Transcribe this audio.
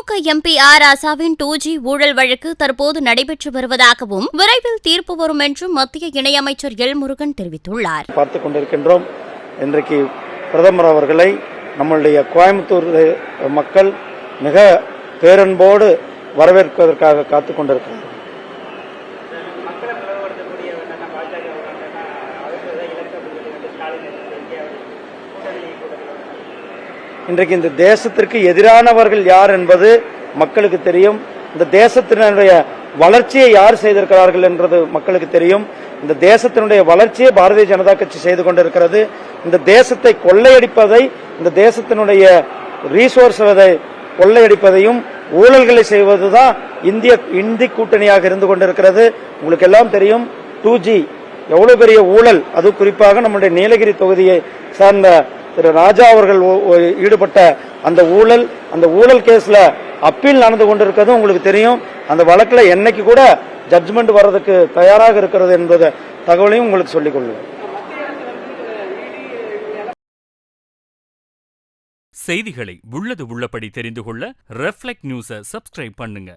திமுக MP R ராசாவின் 2G ஊழல் வழக்கு தற்போது நடைபெற்று வருவதாகவும் விரைவில் தீர்ப்பு வரும் என்றும் மத்திய இணையமைச்சர் எல் முருகன் தெரிவித்துள்ளார். பார்த்துக் கொண்டிருக்கின்றோம். இன்றைக்கு பிரதமர் அவர்களை நம்முடைய கோயம்புத்தூர் மக்கள் மிக பேரன்போடு வரவேற்பதற்காக காத்துக் கொண்டிருக்கிறார். இன்றைக்கு இந்த தேசத்திற்கு எதிரானவர்கள் யார் என்பது மக்களுக்கு தெரியும். இந்த தேசத்தினுடைய வளர்ச்சியை யார் செய்திருக்கிறார்கள் என்றது மக்களுக்கு தெரியும். இந்த தேசத்தினுடைய வளர்ச்சியை பாரதிய ஜனதா கட்சி செய்து கொண்டிருக்கிறது. இந்த தேசத்தை கொள்ளையடிப்பதை, இந்த தேசத்தினுடைய ரிசோர்ஸை கொள்ளையடிப்பதையும் ஊழல்களை செய்வதுதான் இந்தி கூட்டணியாக இருந்து கொண்டிருக்கிறது. உங்களுக்கு எல்லாம் தெரியும் 2G எவ்வளவு பெரிய ஊழல். அது குறிப்பாக நம்முடைய நீலகிரி தொகுதியை சார்ந்த திரு ராஜா அவர்கள் ஈடுபட்ட அந்த ஊழல் கேஸ்ல அப்பீல் நடந்து கொண்டிருக்கிறது உங்களுக்கு தெரியும். அந்த வழக்கில் என்னைக்கு கூட ஜட்ஜ்மெண்ட் வர்றதுக்கு தயாராக இருக்கிறது என்பது தகவலையும் உங்களுக்கு சொல்லிக் கொள்ளுவேன். செய்திகளை உள்ளது உள்ளபடி தெரிந்து கொள்ள ரெஃப்ளெக்ட் நியூஸை சப்ஸ்கிரைப் பண்ணுங்க.